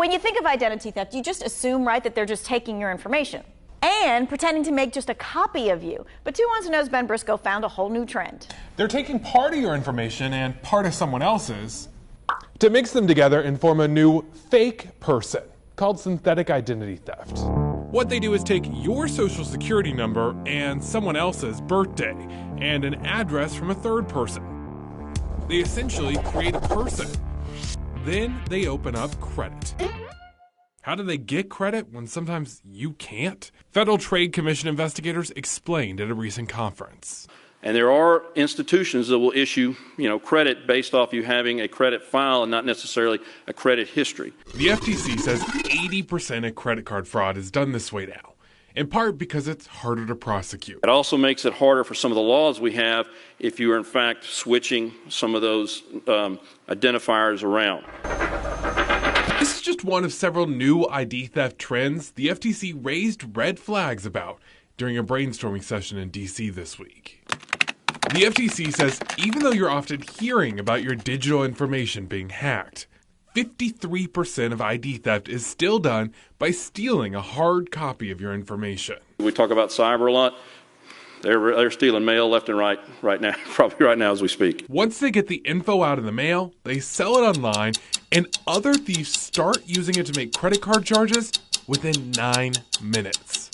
When you think of identity theft, you just assume, right, that they're just taking your information and pretending to make just a copy of you. But 2 Wants to Know's Ben Briscoe found a whole new trend. They're taking part of your information and part of someone else's to mix them together and form a new fake person called synthetic identity theft. What they do is take your social security number and someone else's birthday and an address from a third person. They essentially create a person. Then they open up credit. How do they get credit when sometimes you can't? Federal Trade Commission investigators explained at a recent conference. And there are institutions that will issue, credit based off you having a credit file and not necessarily a credit history. The FTC says 80% of credit card fraud is done this way now, in part because it's harder to prosecute. It also makes it harder for some of the laws we have if you are in fact switching some of those identifiers around. This is just one of several new ID theft trends the FTC raised red flags about during a brainstorming session in D.C. this week. The FTC says even though you're often hearing about your digital information being hacked, 53% of ID theft is still done by stealing a hard copy of your information. We talk about cyber a lot. They're stealing mail left and right now, probably right now as we speak. Once they get the info out of the mail, they sell it online, and other thieves start using it to make credit card charges within 9 minutes.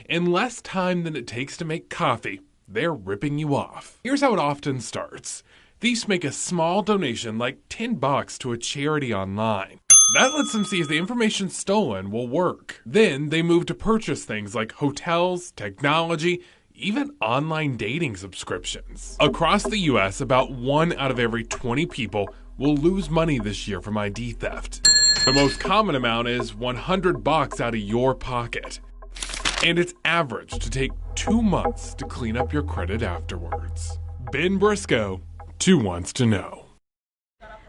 In less time than it takes to make coffee, they're ripping you off. Here's how it often starts. Thieves make a small donation, like $10 to a charity online. That lets them see if the information stolen will work. Then they move to purchase things like hotels, technology, even online dating subscriptions. Across the U.S., about 1 out of every 20 people will lose money this year from ID theft. The most common amount is $100 out of your pocket. And it's average to take 2 months to clean up your credit afterwards. Ben Briscoe, 2 Wants to Know.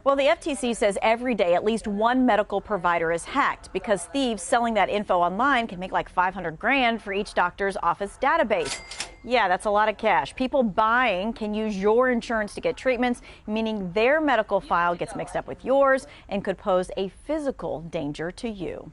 Well, the FTC says every day at least one medical provider is hacked because thieves selling that info online can make like $500,000 for each doctor's office database. Yeah, that's a lot of cash. People buying can use your insurance to get treatments, meaning their medical file gets mixed up with yours and could pose a physical danger to you.